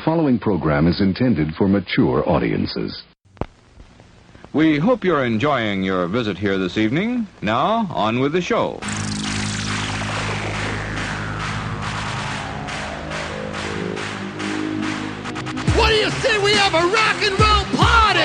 following program is intended for mature audiences. We hope you're enjoying your visit here this evening. Now, on with the show. What do you say we have a rock and roll party?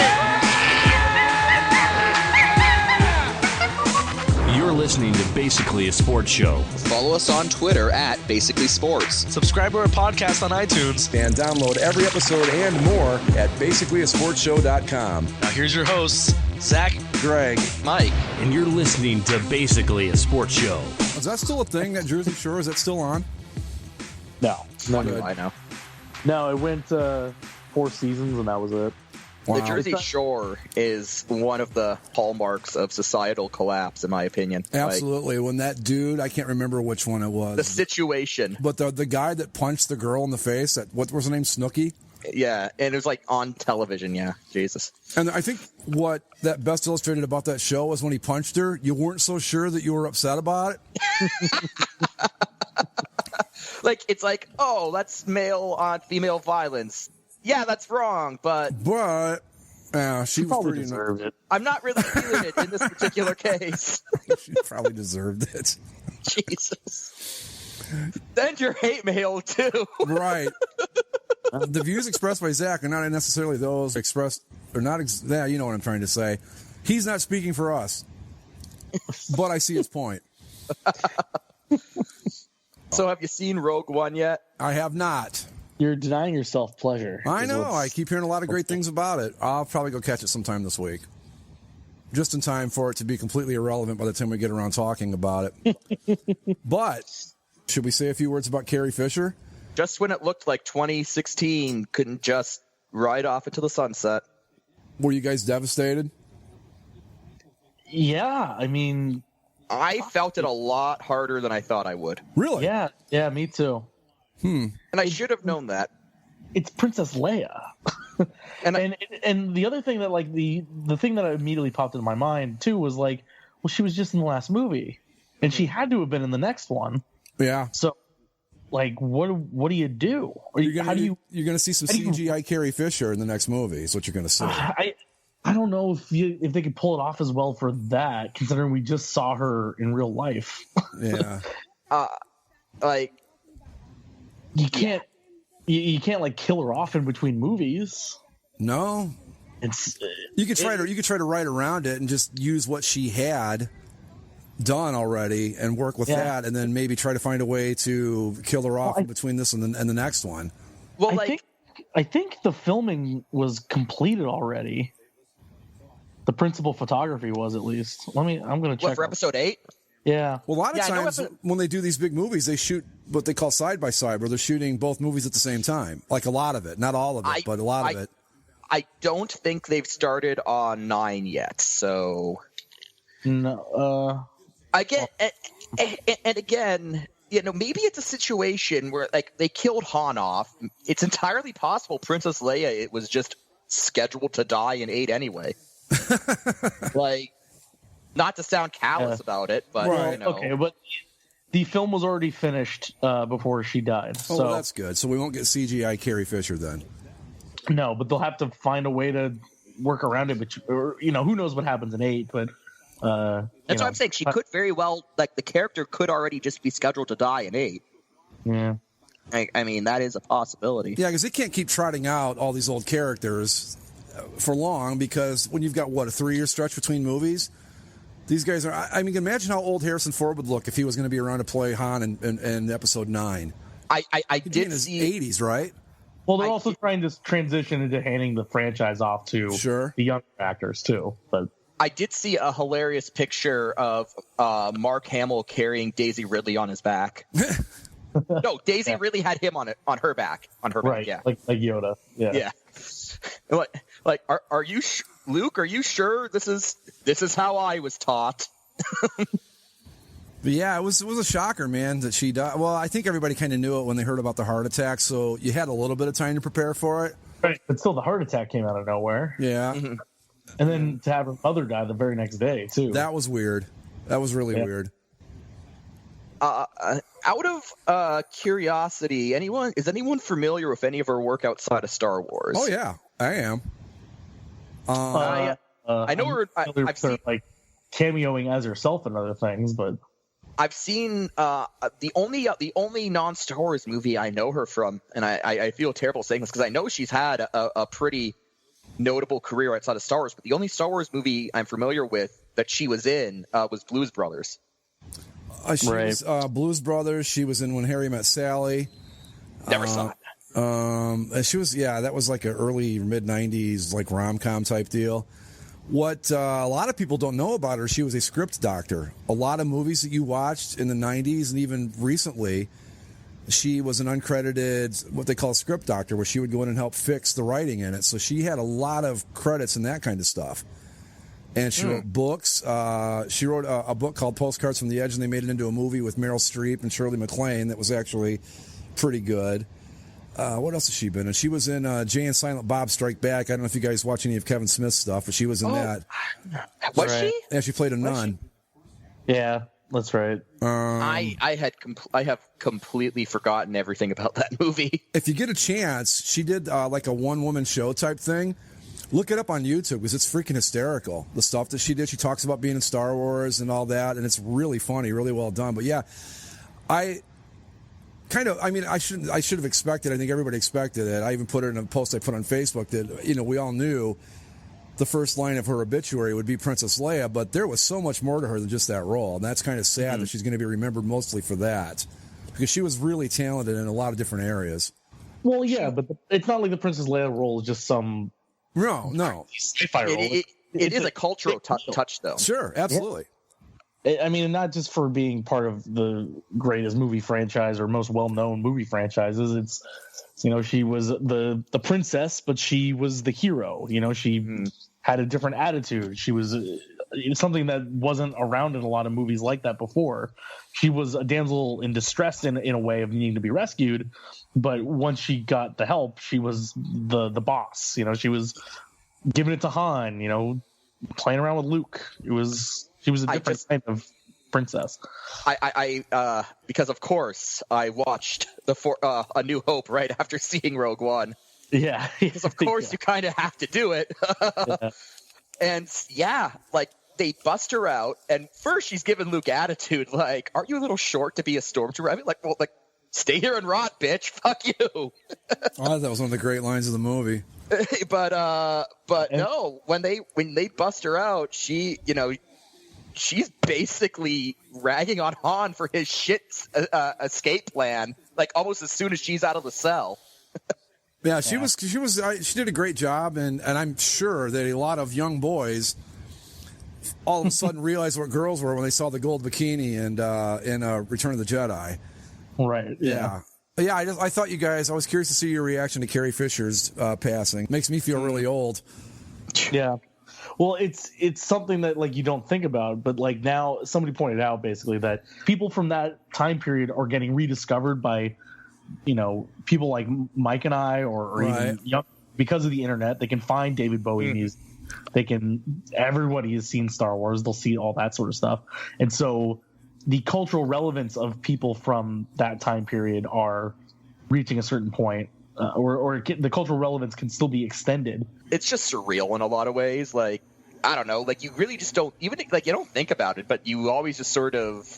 You're listening to Basically a Sports Show. Follow us on Twitter at Basically Sports. Subscribe to our podcast on iTunes. And download every episode and more at basicallyasportshow.com. Now here's your hosts, Zach, Greg, Mike. And you're listening to Basically a Sports Show. Is that still a thing, that Jersey Shore? Is that still on? No. I know. No, it went 4 seasons and that was it. Wow. The Jersey Shore is one of the hallmarks of societal collapse, in my opinion. Absolutely. When that dude, I can't remember which one it was. The Situation. But the guy that punched the girl in the face, what was her name, Snooki? Yeah, and it was like on television, yeah. Jesus. And I think what that best illustrated about that show was when he punched her, you weren't so sure that you were upset about it. It's like, oh, that's male on female violence. Yeah, that's wrong, but she was probably pretty deserved it. I'm not really feeling it in this particular case. She probably deserved it. Jesus. Send your hate mail, too. Right. The views expressed by Zach are not necessarily those expressed, or not, you know what I'm trying to say. He's not speaking for us. But I see his point. So have you seen Rogue One yet? I have not. You're denying yourself pleasure. I know. I keep hearing a lot of great things about it. I'll probably go catch it sometime this week. Just in time for it to be completely irrelevant by the time we get around talking about it. But should we say a few words about Carrie Fisher? Just when it looked like 2016 couldn't just ride off into the sunset. Were you guys devastated? Yeah, I mean... I felt it a lot harder than I thought I would. Really? Yeah, me too. And I should have known that. It's Princess Leia. and the other thing that, like, the thing that immediately popped into my mind, too, was like, well, she was just in the last movie. And she had to have been in the next one. Yeah. So, like, what do you do? You're going to see some CGI Carrie Fisher in the next movie, is what you're going to see. I don't know if they could pull it off as well for that, considering we just saw her in real life. Yeah. You can't like kill her off in between movies. No. You could try to write around it and just use what she had done already and work with that, and then maybe try to find a way to kill her off in between this and the next one. Well, I think the filming was completed already. The principal photography was, at least. I'm going to check. For episode 8? Yeah. Well, a lot of times when they do these big movies, they shoot what they call side-by-side, where they're shooting both movies at the same time. Like a lot of it. Not all of it, but a lot of it. I don't think they've started on 9 yet, so... No. And again, maybe it's a situation where, like, they killed Han off. It's entirely possible Princess Leia, it was just scheduled to die in 8 anyway. Like, not to sound callous about it, but okay, but the film was already finished before she died. Oh, well, that's good. So we won't get CGI Carrie Fisher then. No, but they'll have to find a way to work around it. But who knows what happens in 8? But that's what I'm saying. She could very well, like, the character could already just be scheduled to die in 8. Yeah. I mean, that is a possibility. Yeah, because they can't keep trotting out all these old characters for long, because when you've got, a 3-year stretch between movies, these guys are... I mean, imagine how old Harrison Ford would look if he was going to be around to play Han in episode 9. I He'd did in his see... 80s, right? Well, they're also trying to transition into handing the franchise off to the younger actors, too. But I did see a hilarious picture of Mark Hamill carrying Daisy Ridley on his back. No, Daisy really had him on her back. Right, yeah. like Yoda. Yeah. Like, are you Luke? Are you sure this is how I was taught? But yeah, it was a shocker, man, that she died. Well, I think everybody kind of knew it when they heard about the heart attack, so you had a little bit of time to prepare for it. Right, but still, the heart attack came out of nowhere. Yeah. Mm-hmm. And then to have her mother die the very next day, too. That was weird. That was really weird. Out of curiosity, is anyone familiar with any of her work outside of Star Wars? Oh yeah, I am. I know her. I've seen like cameoing as herself and other things, but I've seen the only non-Star Wars movie I know her from, and I feel terrible saying this because I know she's had a pretty notable career outside of Star Wars, but the only Star Wars movie I'm familiar with that she was in was Blues Brothers. She was Blues Brothers. She was in When Harry Met Sally. Never saw it. She was, that was like an early mid-90s like rom-com type deal. What a lot of people don't know about her, she was a script doctor. A lot of movies that you watched in the 90s and even recently, she was an uncredited, what they call a script doctor, where she would go in and help fix the writing in it. So she had a lot of credits in that kind of stuff. And she wrote books. She wrote a book called Postcards from the Edge, and they made it into a movie with Meryl Streep and Shirley MacLaine that was actually pretty good. What else has she been in? She was in Jay and Silent Bob Strike Back. I don't know if you guys watch any of Kevin Smith's stuff, but she was in that. Was she? Yeah, she played a nun. Yeah, that's right. I have completely forgotten everything about that movie. If you get a chance, she did like a one-woman show type thing. Look it up on YouTube because it's freaking hysterical. The stuff that she did. She talks about being in Star Wars and all that, and it's really funny, really well done. But yeah, I should have expected. I think everybody expected it. I even put it in a post I put on Facebook that we all knew the first line of her obituary would be Princess Leia, but there was so much more to her than just that role, and that's kind of sad that she's going to be remembered mostly for that because she was really talented in a lot of different areas. Well, yeah, but it's not like the Princess Leia role is just some. No. Sci-fi role. It is a cultural touch, though. Sure, absolutely. Yeah. I mean, not just for being part of the greatest movie franchise or most well-known movie franchises. It's, she was the princess, but she was the hero. She had a different attitude. She was something that wasn't around in a lot of movies like that before. She was a damsel in distress in a way of needing to be rescued. But once she got the help, she was the boss. She was giving it to Han. Playing around with Luke. She was a different kind of princess. I because of course I watched A New Hope right after seeing Rogue One. Yeah, because of course you kind of have to do it. Yeah. And they bust her out, and first she's giving Luke attitude, like, "Aren't you a little short to be a stormtrooper?" I mean, stay here and rot, bitch. Fuck you. Oh, that was one of the great lines of the movie. But no, when they bust her out, she's basically ragging on Han for his shit escape plan, like almost as soon as she's out of the cell. Yeah, she did a great job, and I'm sure that a lot of young boys all of a sudden realized what girls were when they saw the gold bikini in Return of the Jedi. Right. Yeah. Yeah, I thought you guys. I was curious to see your reaction to Carrie Fisher's passing. Makes me feel really old. Yeah. Well, it's something that you don't think about, but now somebody pointed out basically that people from that time period are getting rediscovered by, people like Mike and I, or even young, because of the internet. They can find David Bowie music. Everybody has seen Star Wars. They'll see all that sort of stuff, and so the cultural relevance of people from that time period are reaching a certain point, or the cultural relevance can still be extended. It's just surreal in a lot of ways. I don't know, you really just don't even you don't think about it, but you always just sort of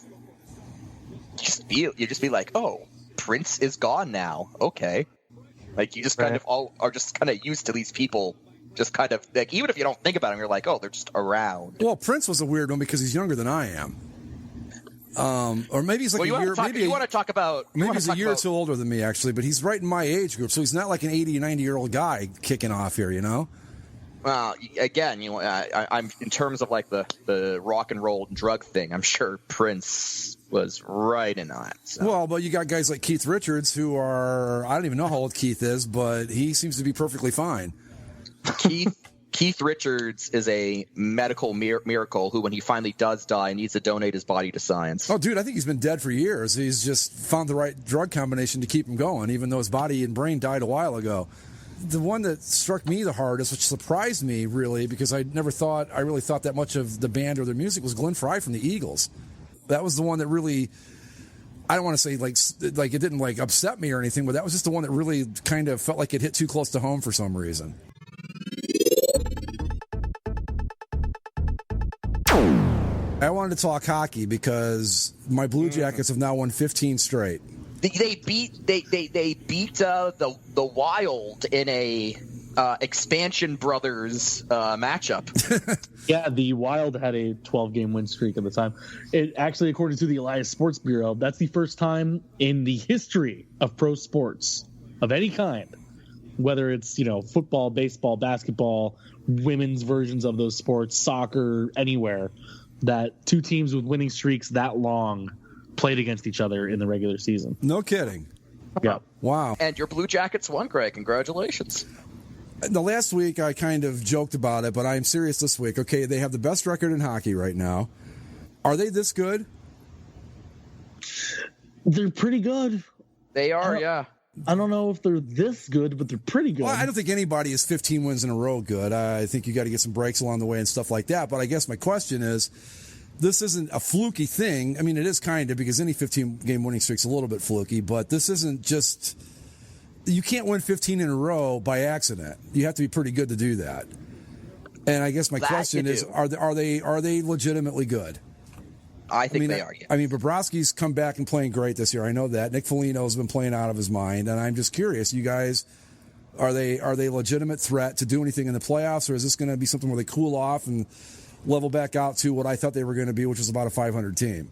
you just be like, oh, Prince is gone now. Okay. You just kind of all are just kind of used to these people. Just kind of even if you don't think about them, you're like, oh, they're just around. Well, Prince was a weird one because he's younger than I am. Or maybe he's a year. You want to talk about? Maybe he's a year or two older than me, actually. But he's right in my age group, so he's not like an 80 or 90-year-old guy kicking off here, Well, again, I'm in terms of the rock and roll and drug thing. I'm sure Prince was right in that. So. Well, but you got guys like Keith Richards who are, I don't even know how old Keith is, but he seems to be perfectly fine. Keith Richards is a medical miracle who, when he finally does die, needs to donate his body to science. Oh, dude, I think he's been dead for years. He's just found the right drug combination to keep him going, even though his body and brain died a while ago. The one that struck me the hardest, which surprised me, really, because I really thought that much of the band or their music, was Glenn Frey from the Eagles. That was the one that really I don't want to say like it didn't like upset me or anything, but that was just the one that really kind of felt like it hit too close to home for some reason. I wanted to talk hockey because my Blue Jackets have now won 15 straight. They beat the Wild in a Expansion Brothers matchup. Yeah, the Wild had a 12-game win streak at the time. It actually, according to the Elias Sports Bureau, that's the first time in the history of pro sports of any kind, whether it's football, baseball, basketball, women's versions of those sports, soccer, anywhere, that two teams with winning streaks that long played against each other in the regular season. No kidding. Yeah. Wow. And your Blue Jackets won, Greg. Congratulations. The last week I kind of joked about it, but I'm serious this week. Okay, they have the best record in hockey right now. Are they this good? They're pretty good. They are, yeah. I don't know if they're this good, but they're pretty good. Well, I don't think anybody is 15 wins in a row good. I think you got to get some breaks along the way and stuff like that. But I guess my question is, this isn't a fluky thing. I mean, it is kind of, because any 15-game winning streak's a little bit fluky, but this isn't just... You can't win 15 in a row by accident. You have to be pretty good to do that. And I guess my question is, are they legitimately good? I think they are. Yeah. I mean, Bobrovsky's come back and playing great this year. I know that. Nick Foligno's been playing out of his mind, and I'm just curious. You guys, are they a legitimate threat to do anything in the playoffs, or is this going to be something where they cool off and level back out to what I thought they were going to be, which was about a 500 team?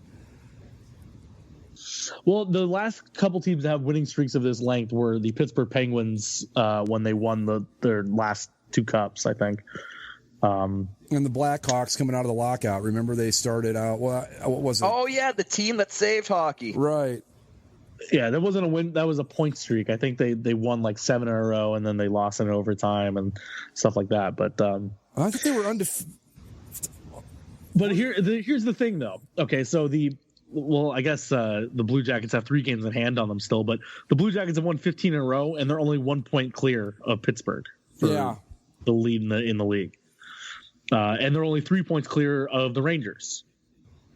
Well, the last couple teams that have winning streaks of this length were the Pittsburgh Penguins when they won their last two cups, I think. And the Blackhawks coming out of the lockout. Remember, they started out. What was it? Oh yeah, the team that saved hockey. Right. Yeah, that wasn't a win. That was a point streak. I think they won like 7 in a row, and then they lost in overtime and stuff like that. But I think they were undefeated. But here's the thing, though. Okay, so I guess the Blue Jackets have 3 games in hand on them still, but the Blue Jackets have won 15 in a row, and they're only 1 point clear of Pittsburgh for the lead in the league. And they're only 3 points clear of the Rangers.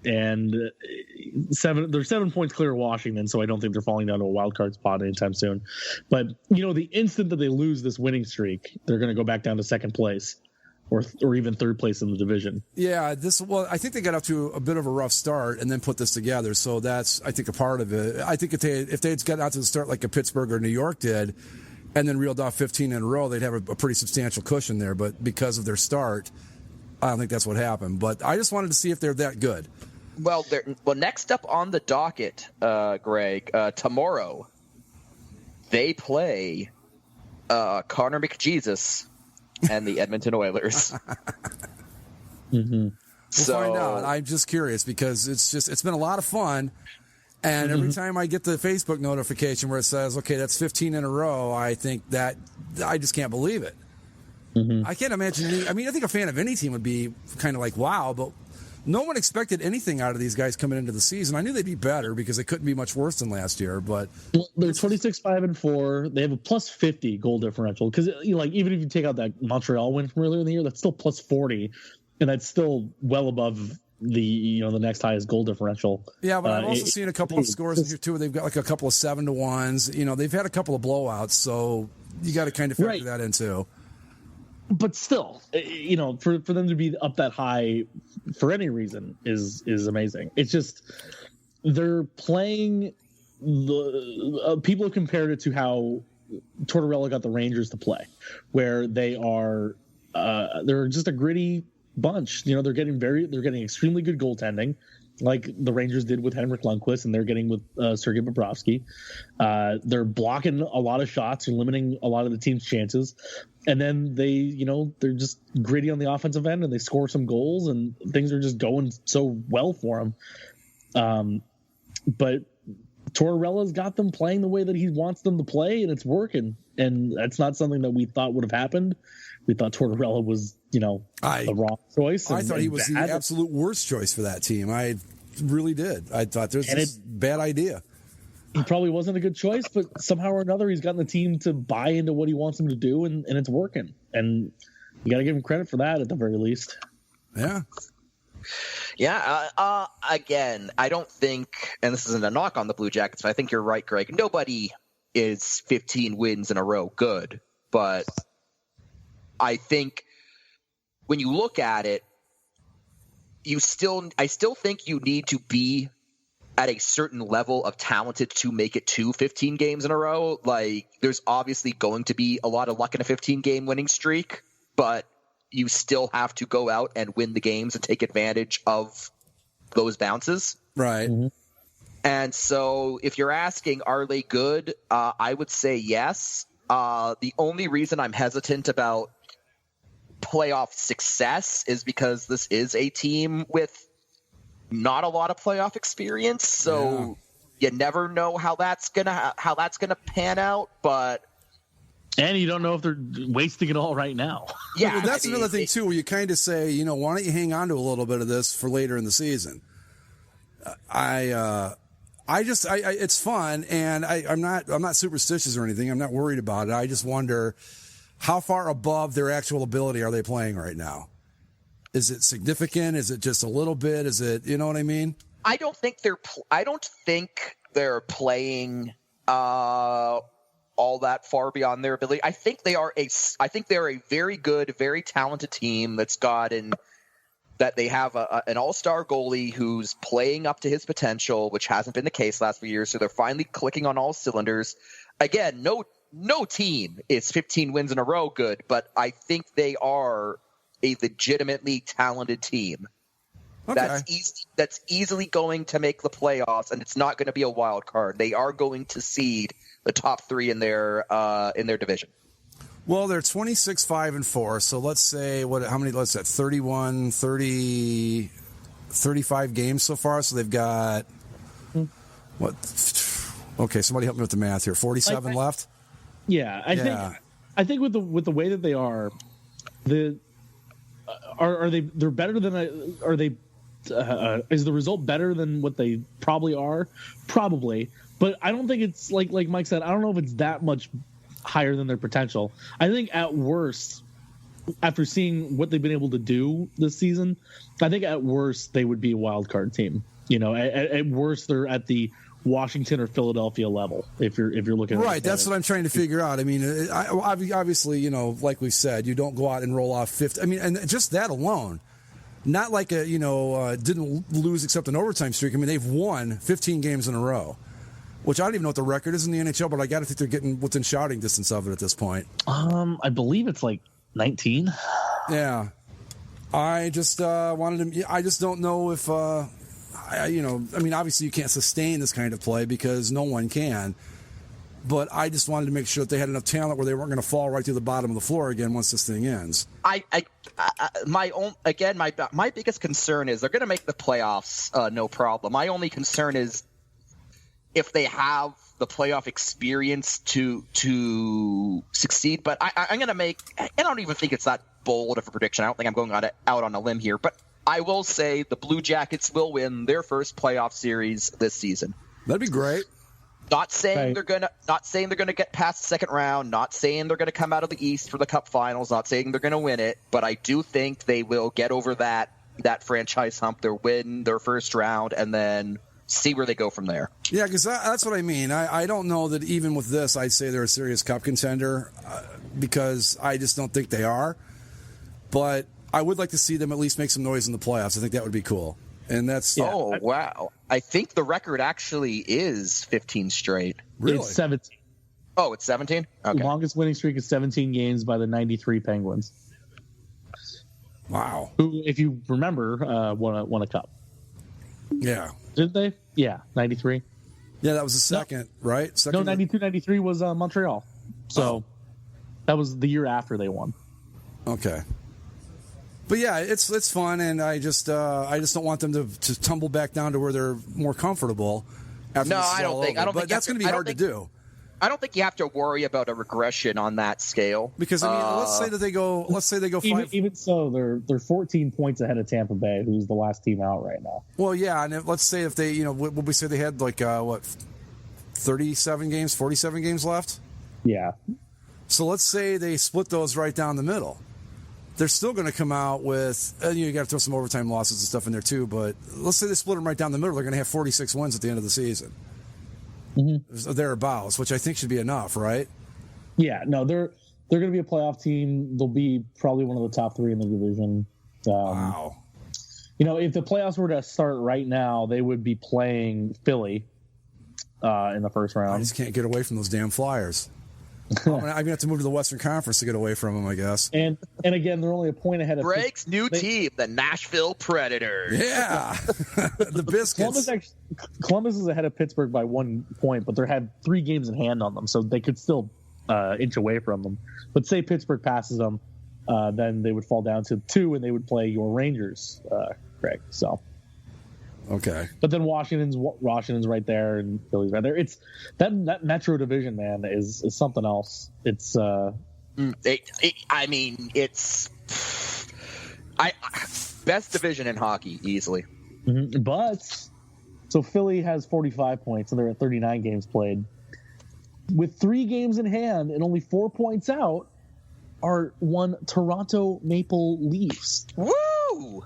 And they're 7 points clear of Washington, so I don't think they're falling down to a wild card spot anytime soon. But, the instant that they lose this winning streak, they're going to go back down to second place. Or even third place in the division. Yeah, I think they got up to a bit of a rough start and then put this together. So that's, I think, a part of it. I think if they had gotten out to the start like a Pittsburgh or New York did, and then reeled off 15 in a row, they'd have a pretty substantial cushion there. But because of their start, I don't think that's what happened. But I just wanted to see if they're that good. Well, next up on the docket, Greg, tomorrow they play Connor McJesus and the Edmonton Oilers. Mm-hmm. We'll find out. I'm just curious because it's been a lot of fun. And every time I get the Facebook notification where it says, okay, that's 15 in a row, I think that I just can't believe it. Mm-hmm. I can't imagine I think a fan of any team would be kind of like, wow, but no one expected anything out of these guys coming into the season. I knew they'd be better because they couldn't be much worse than last year, but they're 26-5-4. They have a plus 50 goal differential because, even if you take out that Montreal win from earlier in the year, that's still plus 40, and that's still well above the next highest goal differential. Yeah, but I've also seen a couple of scores in here too. They've got like a couple of 7-1s. They've had a couple of blowouts, so you got to kind of factor that in too. But still, for them to be up that high for any reason is amazing. It's just they're playing people have compared it to how Tortorella got the Rangers to play, where they're just a gritty bunch. They're getting extremely good goaltending, like the Rangers did with Henrik Lundqvist, and they're getting with Sergei Bobrovsky. They're blocking a lot of shots and limiting a lot of the team's chances. And then they're just gritty on the offensive end, and they score some goals, and things are just going so well for them. But Tortorella's got them playing the way that he wants them to play, and it's working. And that's not something that we thought would have happened. We thought Tortorella was, the wrong choice. I thought he was the absolute worst choice for that team. I really did. I thought this was a bad idea. He probably wasn't a good choice, but somehow or another, he's gotten the team to buy into what he wants them to do, and it's working. And you got to give him credit for that at the very least. Yeah. Yeah. Again, I don't think, and this isn't a knock on the Blue Jackets, but I think you're right, Greg. Nobody is 15 wins in a row good, but I think when you look at it, I still think you need to be at a certain level of talented to make it to 15 games in a row. Like, there's obviously going to be a lot of luck in a 15-game winning streak, but you still have to go out and win the games and take advantage of those bounces. Right. Mm-hmm. And so if you're asking, are they good? I would say yes. The only reason I'm hesitant about playoff success is because this is a team with not a lot of playoff experience, so you never know how that's gonna pan out. But and you don't know if they're wasting it all right now. Yeah, well, that's another thing too, where you kind of say, why don't you hang on to a little bit of this for later in the season? It's fun, and I'm not superstitious or anything. I'm not worried about it. I just wonder, how far above their actual ability are they playing right now? Is it significant? Is it just a little bit? Is it, you know what I mean? I don't think they're playing all that far beyond their ability. I think they are a very good, very talented team that they have an all-star goalie who's playing up to his potential, which hasn't been the case last few years. So they're finally clicking on all cylinders. Again, no team is 15 wins in a row good, but I think they are a legitimately talented team. Okay. That's easily going to make the playoffs, and it's not going to be a wild card. They are going to seed the top 3 in their division. Well, they're 26-5-4. So let's say how many? Let's say 31, 30, 35 games so far. So they've got what? Okay, somebody help me with the math here. 47 left. Yeah, I think with the way that they are, they're better than are they? Is the result better than what they probably are? Probably, but I don't think it's like Mike said. I don't know if it's that much higher than their potential. I think at worst, after seeing what they've been able to do this season, I think at worst they would be a wild card team. At worst they're at the Washington or Philadelphia level. If you're looking at right, that's what I'm trying to figure out. I mean, obviously, like we said, you don't go out and roll off 50. I mean, and just that alone, not like didn't lose except an overtime streak. I mean, they've won 15 games in a row, which I don't even know what the record is in the NHL, but I got to think they're getting within shouting distance of it at this point. I believe it's like 19. Yeah, I just wanted to. I just don't know if. I mean, obviously you can't sustain this kind of play because no one can. But I just wanted to make sure that they had enough talent where they weren't going to fall right to the bottom of the floor again once this thing ends. My biggest concern is they're going to make the playoffs, no problem. My only concern is if they have the playoff experience to succeed. But I'm going to make. I don't even think it's that bold of a prediction. I don't think I'm going out on a limb here, but I will say the Blue Jackets will win their first playoff series this season. That'd be great. Not saying they're gonna get past the second round. Not saying they're gonna come out of the East for the Cup Finals. Not saying they're gonna win it. But I do think they will get over that franchise hump. They'll win their first round and then see where they go from there. Yeah, because that's what I mean. I don't know that even with this, I'd say they're a serious Cup contender because I just don't think they are. But I would like to see them at least make some noise in the playoffs. I think that would be cool. And that's Oh, wow. I think the record actually is 15 straight. Really? It's 17. Oh, it's 17? Okay. The longest winning streak is 17 games by the 93 Penguins. Wow. Who, if you remember, won a cup. Yeah. Did they? Yeah, 93. Yeah, that was the second, right? Second 92-93 was Montreal. So that was the year after they won. Okay. But yeah, it's fun, and I just don't want them to tumble back down to where they're more comfortable. After I don't think. But that's going to be hard to do. I don't think you have to worry about a regression on that scale. Because I mean, let's say they go 5. Even so, they're 14 points ahead of Tampa Bay, who's the last team out right now. Well, yeah, and let's say if they, what we say they had 47 games left. Yeah. So let's say they split those right down the middle. they're still going to come out with, you got to throw some overtime losses and stuff in there too, but let's say they split them right down the middle. They're going to have 46 wins at the end of the season. Mm-hmm. Thereabouts, which I think should be enough, right? Yeah, no, they're going to be a playoff team. They'll be probably one of the top 3 in the division. Wow. If the playoffs were to start right now, they would be playing Philly in the first round. I just can't get away from those damn Flyers. I'm going to have to move to the Western Conference to get away from them, I guess. And again, they're only a point ahead of Greg's new team, the Nashville Predators. Yeah, the Biscuits. Columbus is ahead of Pittsburgh by 1 point, but they had 3 games in hand on them, so they could still inch away from them. But say Pittsburgh passes them, then they would fall down to 2, and they would play your Rangers, Greg. So. Okay. But then Washington's right there, and Philly's right there. It's that Metro division, man, is something else. It's it's best division in hockey easily. Mm-hmm. But so Philly has 45 points, and they're at 39 games played. With 3 games in hand and only 4 points out, are one Toronto Maple Leafs. Woo!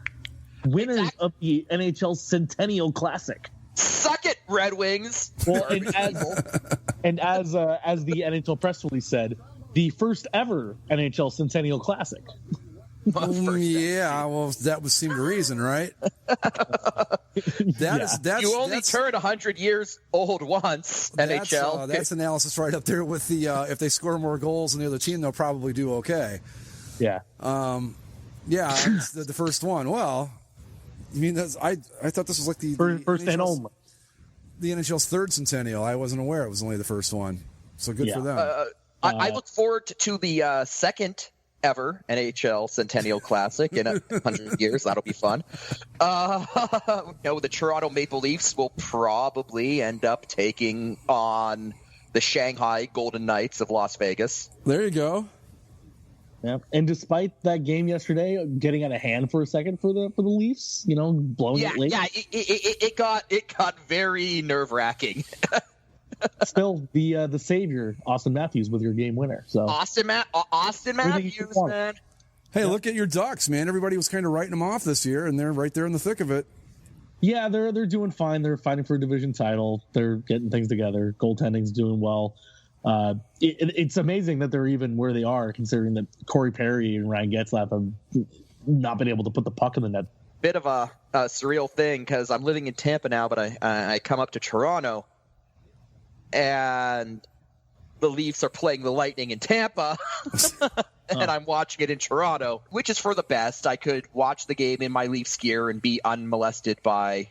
Winners of the NHL Centennial Classic. Suck it, Red Wings. Well, and as the NHL press release said, the first ever NHL Centennial Classic. Yeah, well, that would seem the reason, right? You only turn 100 years old once, NHL. That's analysis right up there with the if they score more goals than the other team, they'll probably do okay. Yeah. Yeah, the first one. Well, I mean, I thought this was like the first and only. The NHL's 3rd centennial. I wasn't aware it was only the first one. So good for them. I look forward to the second ever NHL Centennial Classic in 100 years. That'll be fun. The Toronto Maple Leafs will probably end up taking on the Shanghai Golden Knights of Las Vegas. There you go. Yeah, and despite that game yesterday getting out of hand for a second for the Leafs, blowing it late. Yeah, it got very nerve-wracking. Still, the savior, Austin Matthews, with your game winner. So Austin Matthews, man. Hey, look at your Ducks, man. Everybody was kind of writing them off this year, and they're right there in the thick of it. Yeah, they're doing fine. They're fighting for a division title. They're getting things together. Goaltending's doing well. It's amazing that they're even where they are, considering that Corey Perry and Ryan Getzlaf have not been able to put the puck in the net. Bit of a surreal thing, because I'm living in Tampa now, but I come up to Toronto, and the Leafs are playing the Lightning in Tampa, and I'm watching it in Toronto, which is for the best. I could watch the game in my Leafs gear and be unmolested by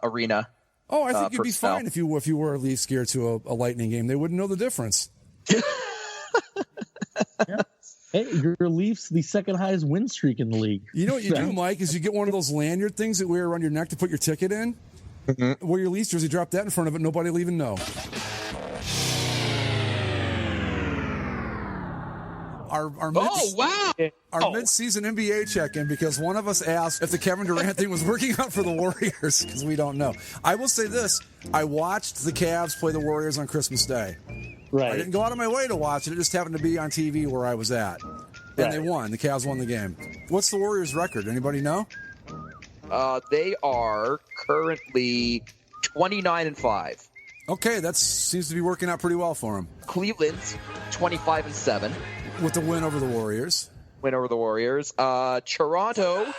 arena. Oh, I think you'd be fine if you were at least geared to a Lightning game. They wouldn't know the difference. Yeah. Hey, your Leafs, the second highest win streak in the league. You know what you do, Mike, is you get one of those lanyard things that wear around your neck to put your ticket in. Mm-hmm. Wear your Leafs jersey, drop that in front of it, nobody will even know. Our mid-season NBA check-in, because one of us asked if the Kevin Durant thing was working out for the Warriors, because we don't know. I will say this. I watched the Cavs play the Warriors on Christmas Day. Right. I didn't go out of my way to watch it. It just happened to be on TV where I was at. And they won. The Cavs won the game. What's the Warriors' record? Anybody know? They are currently 29-5. Okay, that seems to be working out pretty well for them. Cleveland's 25-7. With the win over the Warriors. Toronto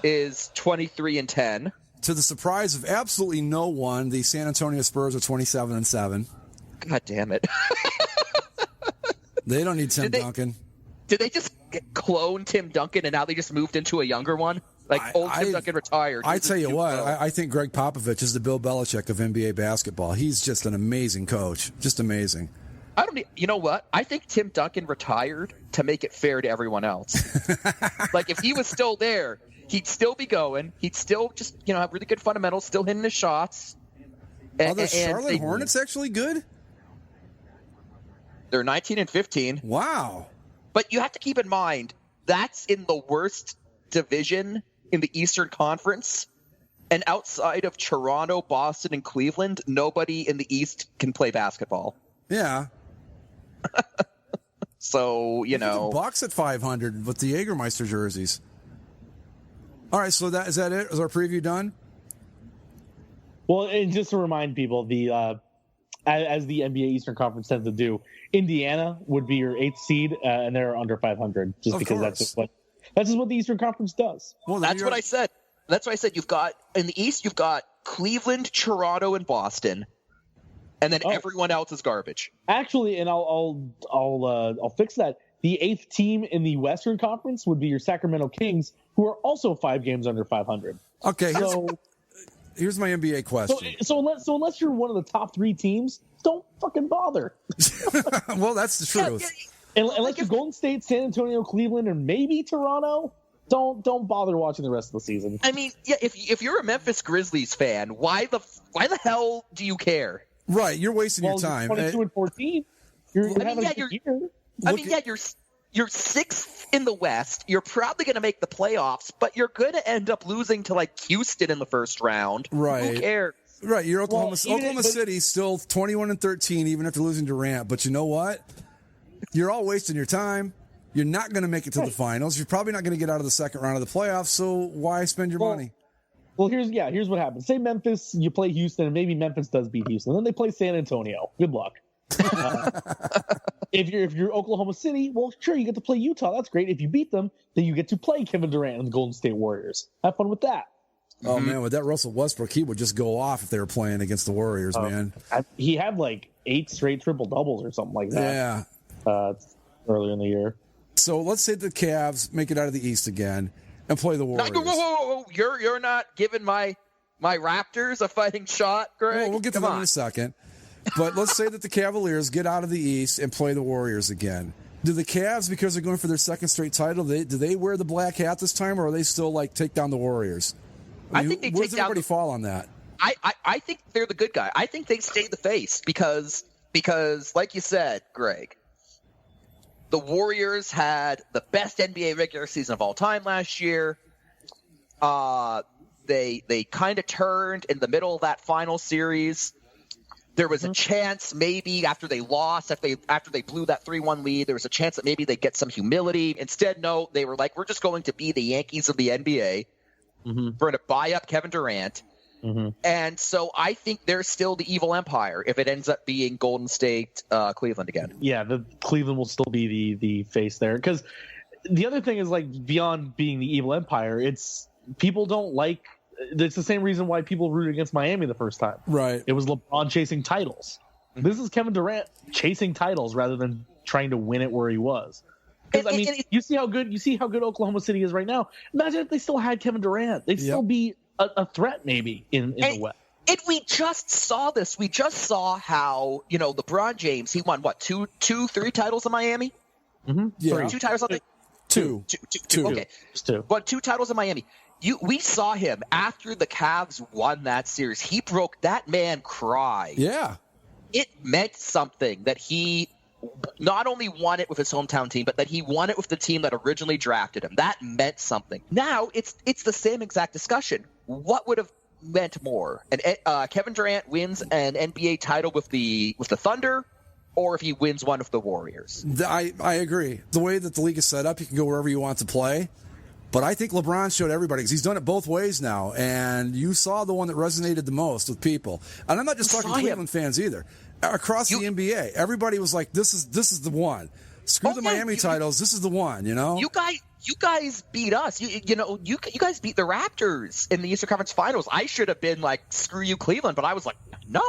is 23-10. To the surprise of absolutely no one, the San Antonio Spurs are 27-7. God damn it. They don't need Tim Duncan. Did they just clone Tim Duncan and now they just moved into a younger one? Like Tim Duncan retired. I tell you what, I think Greg Popovich is the Bill Belichick of NBA basketball. He's just an amazing coach. Just amazing. You know what? I think Tim Duncan retired to make it fair to everyone else. Like, if he was still there, he'd still be going. He'd still just, have really good fundamentals, still hitting his shots. Are the Charlotte Hornets actually good? They're 19-15. Wow. But you have to keep in mind, that's in the worst division in the Eastern Conference. And outside of Toronto, Boston, and Cleveland, nobody in the East can play basketball. Yeah. So, you know. Bucks at 500 with the Jägermeister jerseys. All right, so is that it? Is our preview done? Well, and just to remind people, as the NBA Eastern Conference tends to do, Indiana would be your 8th seed, and they're under 500, just of because course. that's just what the Eastern Conference does. Well, That's what I said. That's what I said. You've got in the East, you've got Cleveland, Toronto, and Boston, and then everyone else is garbage. Actually, and I'll fix that. The 8th team in the Western Conference would be your Sacramento Kings, who are also 5 games under 500. Okay, So here's my NBA question. So unless you're one of the top 3 teams, don't fucking bother. Well, that's the truth. Unless you're Golden State, San Antonio, Cleveland, and maybe Toronto, don't bother watching the rest of the season. I mean, yeah, if you're a Memphis Grizzlies fan, why the hell do you care? Right, you're wasting your time. 22 and 14. You're having a good year. You're 6th in the West. You're probably going to make the playoffs, but you're going to end up losing to like Houston in the first round. Right. Who cares? Right, you're Oklahoma Well, City, still 21 and 13, even after losing Durant. But you know what? You're all wasting your time. You're not going to make it to the finals. You're probably not going to get out of the second round of the playoffs. So why spend your money? Well, here's what happens. Say Memphis, you play Houston, and maybe Memphis does beat Houston. Then they play San Antonio. Good luck. If you're Oklahoma City, well, sure, you get to play Utah. That's great. If you beat them, then you get to play Kevin Durant and the Golden State Warriors. Have fun with that. Oh, man, with that Russell Westbrook, he would just go off if they were playing against the Warriors, man. He had like 8 straight triple-doubles or something like that. Yeah. Earlier in the year. So let's say the Cavs make it out of the East again and play the Warriors. Whoa. You're not giving my Raptors a fighting shot, Greg? Well, we'll get to that in a second. But let's say that the Cavaliers get out of the East and play the Warriors again. Do the Cavs, because they're going for their second straight title, do they wear the black hat this time, or are they still like take down the Warriors? I think they where take does down everybody fall on that? I think they're the good guy. I think they stay the face because like you said, Greg, the Warriors had the best NBA regular season of all time last year. They kind of turned in the middle of that final series. There was a chance maybe after they lost, after they blew that 3-1 lead, there was a chance that maybe they'd get some humility. Instead, no, they were like, we're just going to be the Yankees of the NBA. Mm-hmm. We're going to buy up Kevin Durant. Mm-hmm. And so I think they're still the evil empire if it ends up being Golden State, Cleveland again. Yeah, the Cleveland will still be the face there. Because the other thing is, like, beyond being the evil empire, it's people don't like – it's the same reason why people rooted against Miami the first time. Right. It was LeBron chasing titles. This is Kevin Durant chasing titles rather than trying to win it where he was. Because I mean, you see how good Oklahoma City is right now. Imagine if they still had Kevin Durant, they'd still be a threat maybe in the West. And we just saw this. We just saw how LeBron James, he won what 3 titles in Miami. Mm-hmm. Yeah. 2 titles. I think. Two. Okay, just 2. But 2 titles in Miami. We saw him after the Cavs won that series. He broke that man cry. Yeah. It meant something that he not only won it with his hometown team, but that he won it with the team that originally drafted him. That meant something. Now it's the same exact discussion. What would have meant more? And Kevin Durant wins an NBA title with the Thunder, or if he wins one with the Warriors. I agree. The way that the league is set up, you can go wherever you want to play. But I think LeBron showed everybody, because he's done it both ways now, and you saw the one that resonated the most with people. And I'm not just talking Cleveland fans either. Across the NBA, everybody was like, "This is the one. Screw the Miami titles. This is the one." You guys beat us. You guys beat the Raptors in the Eastern Conference Finals. I should have been like, "Screw you, Cleveland," but I was like, "No,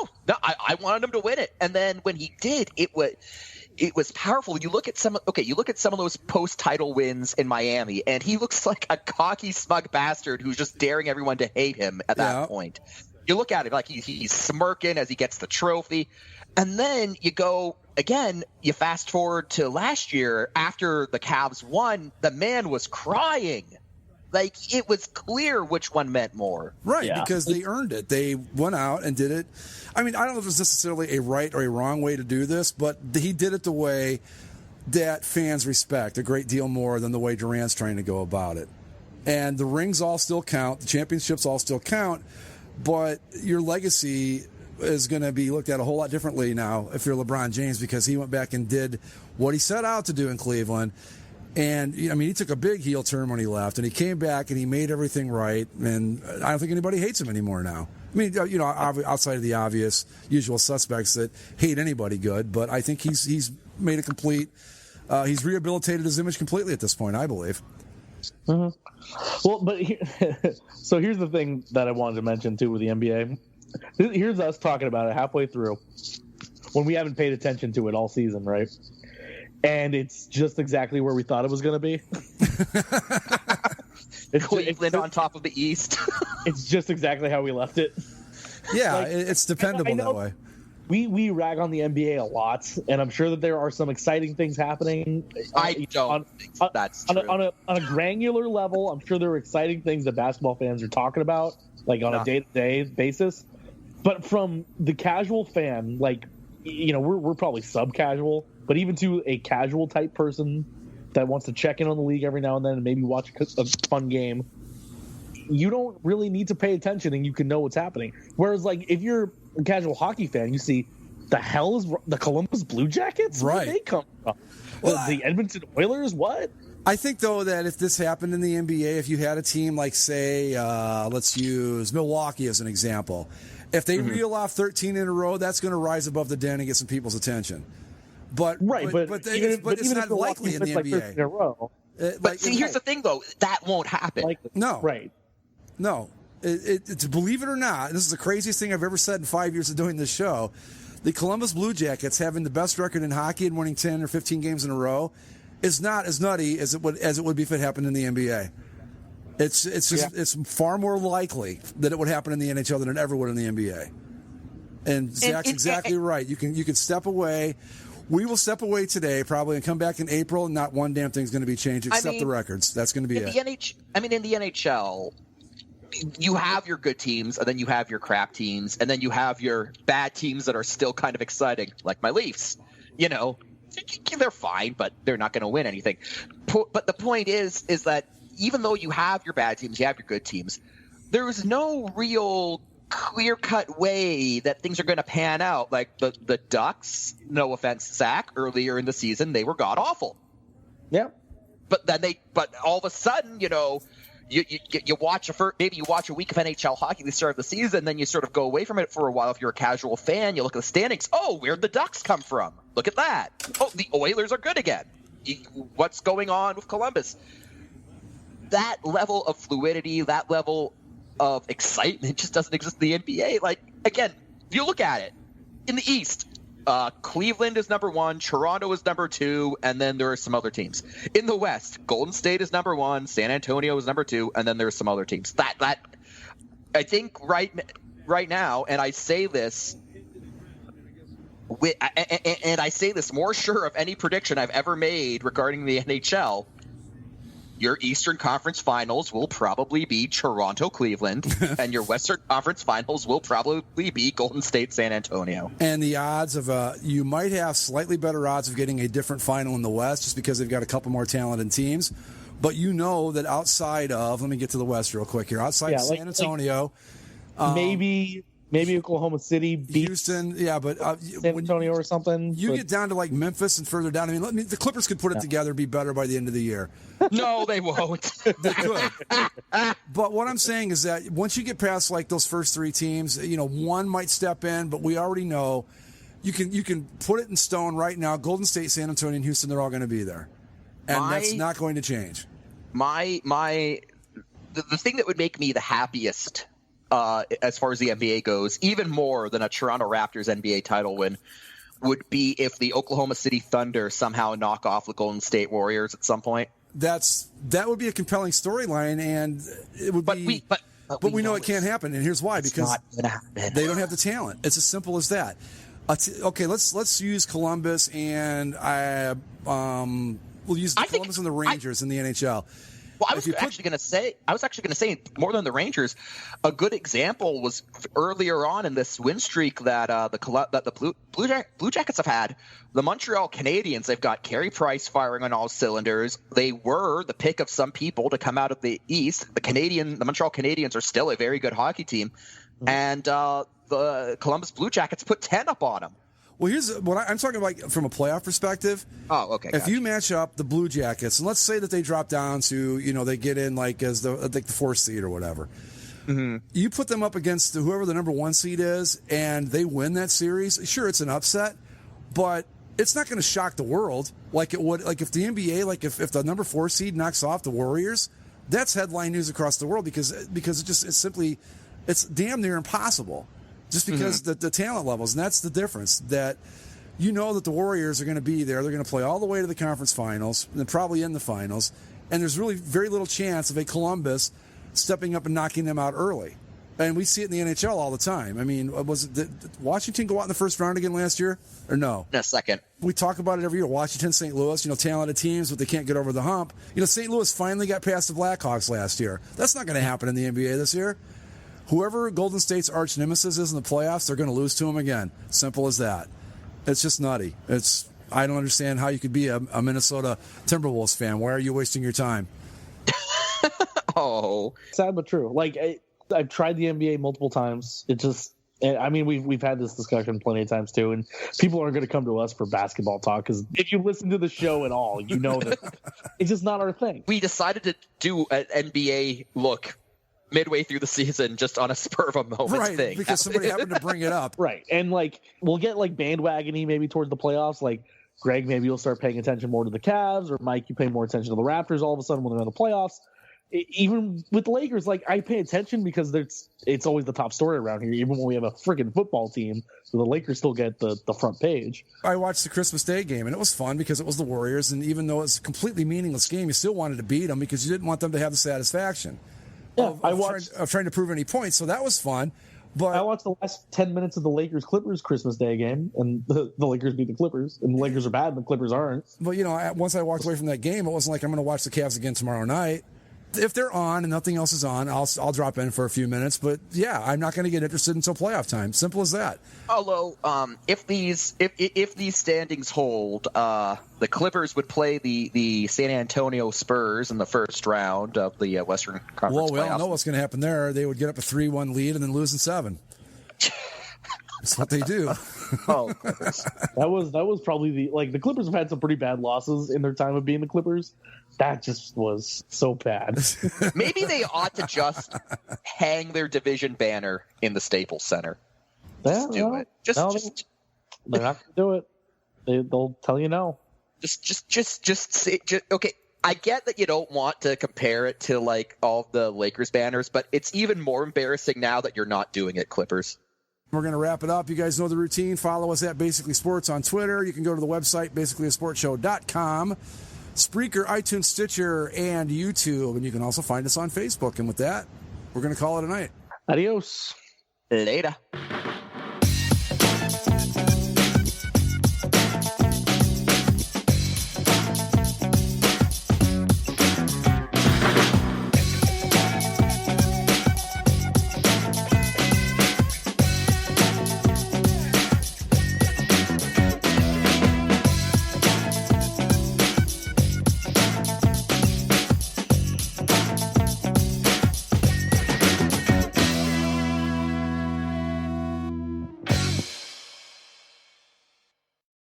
I wanted him to win it." And then when he did, it was powerful. You look at some of those post-title wins in Miami, and he looks like a cocky, smug bastard who's just daring everyone to hate him at that point. You look at it like he's smirking as he gets the trophy. And then you go again, you fast forward to last year after the Cavs won, the man was crying. Like, it was clear which one meant more. Right, because they earned it. They went out and did it. I mean, I don't know if it's necessarily a right or a wrong way to do this, but he did it the way that fans respect a great deal more than the way Durant's trying to go about it. And the rings all still count. The championships all still count. But your legacy is going to be looked at a whole lot differently now if you're LeBron James, because he went back and did what he set out to do in Cleveland. And, I mean, he took a big heel turn when he left, and he came back and he made everything right. And I don't think anybody hates him anymore now. I mean, outside of the obvious usual suspects that hate anybody good, but I think he's made a complete, he's rehabilitated his image completely at this point, I believe. Mm-hmm. Well, but so here's the thing that I wanted to mention too with the NBA. Here's us talking about it halfway through when we haven't paid attention to it all season, right? And it's just exactly where we thought it was going to be. Cleveland on top of the East. It's just exactly how we left it. Yeah, it's dependable that way. We rag on the NBA a lot, and I'm sure that there are some exciting things happening. I don't think that's true. On a granular level, I'm sure there are exciting things that basketball fans are talking about, like on a day-to-day basis. But from the casual fan, like, we're probably sub-casual, but even to a casual type person that wants to check in on the league every now and then and maybe watch a fun game, you don't really need to pay attention and you can know what's happening. Whereas, like, if you're a casual hockey fan, you see, the hell is the Columbus Blue Jackets? Right. Where did they come from? Well, the Edmonton Oilers? What? I think, though, that if this happened in the NBA, if you had a team like, say, let's use Milwaukee as an example, if they reel off 13 in a row, that's going to rise above the den and get some people's attention. But it's not likely in the like NBA. In a row. But see, here's the thing, though. That won't happen. No. Right. No. To believe it or not, this is the craziest thing I've ever said in 5 years of doing this show. The Columbus Blue Jackets having the best record in hockey and winning 10 or 15 games in a row is not as nutty as it would be if it happened in the NBA. It's far more likely that it would happen in the NHL than it ever would in the NBA. And Zach's exactly right. You can step away. We will step away today probably and come back in April, and not one damn thing's going to be changed except the records. That's going to be it. In the NHL, you have your good teams, and then you have your crap teams, and then you have your bad teams that are still kind of exciting, like my Leafs. They're fine, but they're not going to win anything. But the point is that even though you have your bad teams, you have your good teams, there is no real clear-cut way that things are going to pan out. Like the Ducks, no offense, Zach, earlier in the season, they were god-awful. Yeah. But all of a sudden, you watch you watch a week of NHL hockey at the start of the season, then you sort of go away from it for a while. If you're a casual fan, you look at the standings. Oh, where'd the Ducks come from? Look at that. Oh, the Oilers are good again. What's going on with Columbus? That level of fluidity, that level of excitement just doesn't exist in the NBA. Like, again, if you look at it, in the East, Cleveland is number 1, Toronto is number 2, and then there are some other teams. In the West, Golden State is number 1, San Antonio is number 2, and then there's some other teams. That I think right now, and I say this and I say this more sure of any prediction I've ever made regarding the NHL. Your Eastern Conference Finals will probably be Toronto-Cleveland, and your Western Conference Finals will probably be Golden State-San Antonio. And the odds of you might have slightly better odds of getting a different final in the West just because they've got a couple more talented teams. But you know that outside of, let me get to the West real quick here, outside of San Antonio. Maybe Oklahoma City beats Houston, but San Antonio or something. You get down to like Memphis and further down. I mean, the Clippers could put it together and be better by the end of the year. No, they won't. They could. But what I'm saying is that once you get past like those first 3 teams, one might step in, but we already know you can put it in stone right now. Golden State, San Antonio, and Houston, they're all going to be there, and that's not going to change. The thing that would make me the happiest, as far as the NBA goes, even more than a Toronto Raptors NBA title win, would be if the Oklahoma City Thunder somehow knock off the Golden State Warriors at some point. That would be a compelling storyline, and it would be. But we know it can't happen, and here's why: because they don't have the talent. It's as simple as that. Okay, let's use Columbus, and we'll use Columbus and the Rangers in the NHL. Well, I was actually going to say more than the Rangers. A good example was earlier on in this win streak that the Blue Jackets have had. The Montreal Canadiens, they've got Carey Price firing on all cylinders. They were the pick of some people to come out of the East. The Montreal Canadiens are still a very good hockey team. and the Columbus Blue Jackets put 10 up on them. Well, here's what I'm talking about from a playoff perspective. Oh, okay. If you match up the Blue Jackets, and let's say that they drop down to, they get in like as the fourth seed or whatever. Mm-hmm. You put them up against whoever the number 1 seed is, and they win that series. Sure, it's an upset, but it's not going to shock the world like it would. Like if the NBA, like if the number 4 seed knocks off the Warriors, that's headline news across the world because it's damn near impossible. Just because the talent levels, and that's the difference, that that the Warriors are going to be there. They're going to play all the way to the conference finals, and probably in the finals, and there's really very little chance of a Columbus stepping up and knocking them out early. And we see it in the NHL all the time. I mean, did Washington go out in the first round again last year, or no? No, second. We talk about it every year. Washington, St. Louis, talented teams, but they can't get over the hump. St. Louis finally got past the Blackhawks last year. That's not going to happen in the NBA this year. Whoever Golden State's arch nemesis is in the playoffs, they're going to lose to them again. Simple as that. It's just nutty. I don't understand how you could be a Minnesota Timberwolves fan. Why are you wasting your time? Oh, sad but true. Like I've tried the NBA multiple times. It just, I mean, we've had this discussion plenty of times too, and people aren't going to come to us for basketball talk because if you listen to the show at all, you know that it's just not our thing. We decided to do an NBA look midway through the season just on a spur of a moment thing. Because somebody happened to bring it up. Right. And we'll get bandwagony maybe towards the playoffs. Like Greg, maybe you'll start paying attention more to the Cavs, or Mike, you pay more attention to the Raptors all of a sudden when they're in the playoffs. Even with the Lakers, I pay attention because it's always the top story around here. Even when we have a freaking football team, so the Lakers still get the front page. I watched the Christmas Day game, and it was fun because it was the Warriors, and even though it's a completely meaningless game, you still wanted to beat them because you didn't want them to have the satisfaction. Yeah, of trying to prove any points, so that was fun. But I watched the last 10 minutes of the Lakers-Clippers Christmas Day game, and the Lakers beat the Clippers, and the Lakers are bad, and the Clippers aren't. But, once I walked away from that game, it wasn't like I'm going to watch the Cavs again tomorrow night. If they're on and nothing else is on, I'll drop in for a few minutes. But, yeah, I'm not going to get interested until playoff time. Simple as that. Although, if these standings hold, the Clippers would play the San Antonio Spurs in the first round of the Western Conference Well, we playoffs. all know what's going to happen there. They would get up a 3-1 lead and then lose in 7. That's what they do. Oh, Clippers. That was probably the Clippers have had some pretty bad losses in their time of being the Clippers. That just was so bad. Maybe they ought to just hang their division banner in the Staples Center. Just do it. They're not going to do it. They'll tell you no. Just say, okay. I get that you don't want to compare it to all the Lakers banners, but it's even more embarrassing now that you're not doing it, Clippers. We're going to wrap it up. You guys know the routine. Follow us at Basically Sports on Twitter. You can go to the website, basicallyasportshow.com, Spreaker, iTunes, Stitcher, and YouTube. And you can also find us on Facebook. And with that, we're going to call it a night. Adios. Later.